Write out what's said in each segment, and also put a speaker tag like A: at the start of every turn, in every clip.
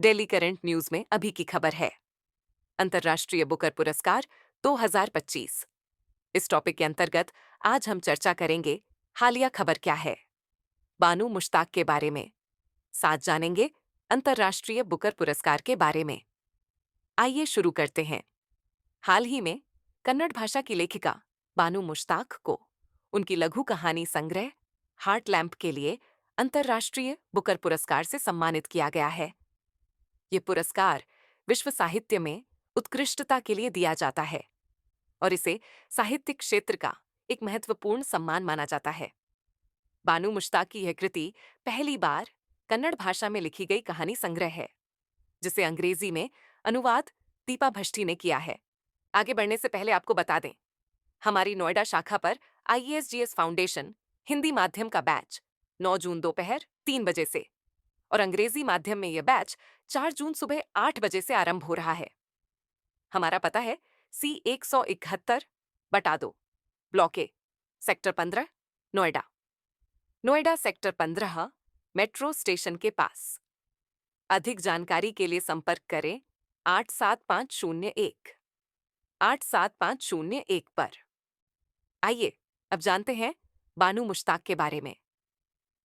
A: Daily current news में अभी की खबर है। अंतर्राष्ट्रीय बुकर पुरस्कार 2025। इस टॉपिक के अंतर्गत आज हम चर्चा करेंगे हालिया खबर क्या है, बानू मुश्ताक के बारे में। साथ जानेंगे अंतर्राष्ट्रीय बुकर पुरस्कार के बारे में। आइए शुरू करते हैं। हाल ही में कन्नड़ भाषा की लेखिका बानू मुश्ताक को उनकी लघु कहानी संग्रह हार्ट लैम्प के लिए अंतर्राष्ट्रीय बुकर पुरस्कार से सम्मानित किया गया है। ये पुरस्कार विश्व साहित्य में उत्कृष्टता के लिए दिया जाता है और इसे साहित्यिक क्षेत्र का एक महत्वपूर्ण सम्मान माना जाता है। बानू मुश्ताक की यह कृति पहली बार कन्नड़ भाषा में लिखी गई कहानी संग्रह है, जिसे अंग्रेजी में अनुवाद दीपा भट्टी ने किया है। आगे बढ़ने से पहले आपको बता दें, हमारी नोएडा शाखा पर IESGS फाउंडेशन हिंदी माध्यम का बैच 9 जून दोपहर 3 बजे से और अंग्रेजी माध्यम में यह बैच 4 जून सुबह 8 बजे से आरंभ हो रहा है। हमारा पता है C171/2 ब्लॉक ए, sector 15, Noida. Noida sector 15 metro station के पास। अधिक जानकारी के लिए संपर्क करें 87501 87501 पर। आइए अब जानते हैं बानू मुश्ताक के बारे में।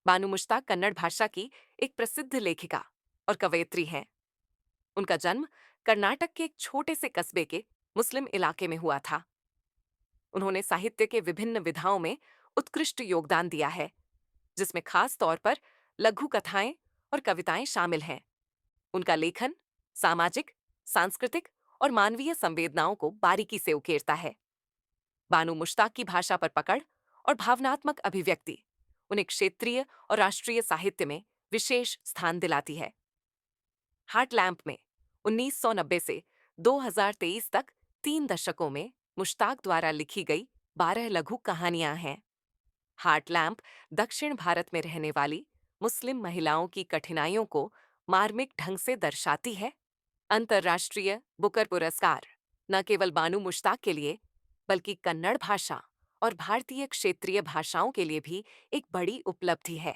A: बानू मुश्ताक कन्नड़ भाषा की एक प्रसिद्ध लेखिका और कवयित्री हैं। उनका जन्म कर्नाटक के एक छोटे से कस्बे के मुस्लिम इलाके में हुआ था। उन्होंने साहित्य के विभिन्न विधाओं में उत्कृष्ट योगदान दिया है, जिसमें खास तौर पर लघु कथाएं और कविताएं शामिल हैं। उनका लेखन सामाजिक, सांस्कृतिक और मानवीय संवेदनाओं को बारीकी से उकेरता है। बानू मुश्ताक की भाषा पर पकड़ और भावनात्मक अभिव्यक्ति उन्हें क्षेत्रीय और राष्ट्रीय साहित्य में विशेष स्थान दिलाती है। हार्ट लैम्प में 1990 से 2023 तक 3 दशकों में मुश्ताक द्वारा लिखी गई 12 लघु कहानियां हैं। हार्ट लैम्प दक्षिण भारत में रहने वाली मुस्लिम महिलाओं की कठिनाइयों को मार्मिक ढंग से दर्शाती है। अंतर्राष्ट्रीय बुकर पुरस्कार न केवल बानू मुश्ताक के लिए बल्कि कन्नड़ भाषा और भारतीय क्षेत्रीय भाषाओं के लिए भी एक बड़ी उपलब्धि है।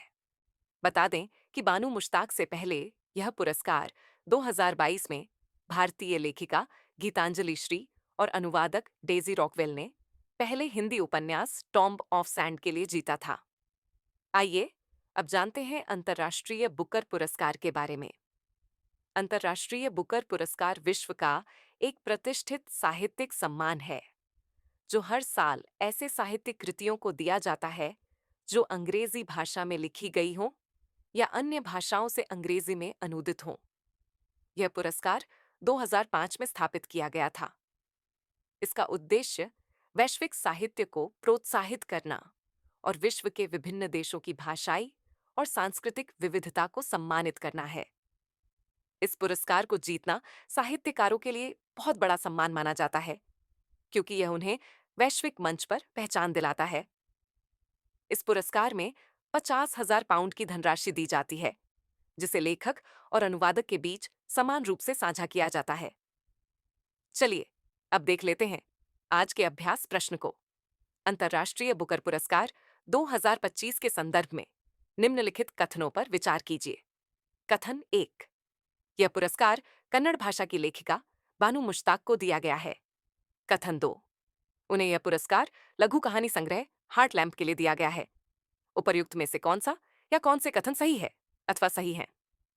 A: बता दें कि बानू मुश्ताक से पहले यह पुरस्कार 2022 में भारतीय लेखिका गीतांजलि श्री और अनुवादक डेजी रॉकवेल ने पहले हिंदी उपन्यास टॉम्ब ऑफ सैंड के लिए जीता था। आइए अब जानते हैं अंतर्राष्ट्रीय बुकर पुरस्कार के बारे में। अंतर्राष्ट्रीय बुकर पुरस्कार विश्व का एक प्रतिष्ठित साहित्यिक सम्मान है, जो हर साल ऐसे साहित्यिक कृतियों को दिया जाता है जो अंग्रेजी भाषा में लिखी गई हों या अन्य भाषाओं से अंग्रेजी में अनुदित हों। यह पुरस्कार 2005 में स्थापित किया गया था। इसका उद्देश्य वैश्विक साहित्य को प्रोत्साहित करना और विश्व के विभिन्न देशों की भाषाई और सांस्कृतिक विविधता को सम्मानित करना है। इस पुरस्कार को जीतना साहित्यकारों के लिए बहुत बड़ा सम्मान माना जाता है, क्योंकि यह उन्हें वैश्विक मंच पर पहचान दिलाता है। इस पुरस्कार में 50,000 पाउंड की धनराशि दी जाती है, जिसे लेखक और अनुवादक के बीच समान रूप से साझा किया जाता है। चलिए अब देख लेते हैं आज के अभ्यास प्रश्न को। अंतर्राष्ट्रीय बुकर पुरस्कार 2025 के संदर्भ में निम्नलिखित कथनों पर विचार कीजिए। कथन 1, यह पुरस्कार कन्नड़ भाषा की लेखिका बानू मुश्ताक को दिया गया है। कथन 2, उन्हें यह पुरस्कार लघु कहानी संग्रह हार्ट लैम्प के लिए दिया गया है। उपर्युक्त में से कौन सा या कौन से कथन सही है अथवा सही है?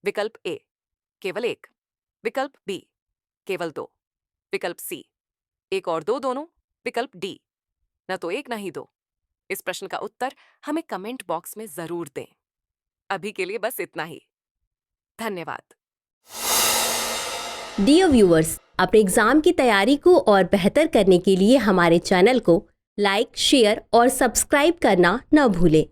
A: विकल्प ए, केवल 1। विकल्प बी, केवल 2। विकल्प सी, 1 और 2 दोनों। विकल्प डी, न तो 1 न ही 2। इस प्रश्न का उत्तर हमें कमेंट बॉक्स में जरूर दें। अभी के लिए बस इतना ही। धन्यवाद।
B: डियर व्यूअर्स, अपने एग्जाम की तैयारी को और बेहतर करने के लिए हमारे चैनल को लाइक, शेयर और सब्सक्राइब करना न भूलें।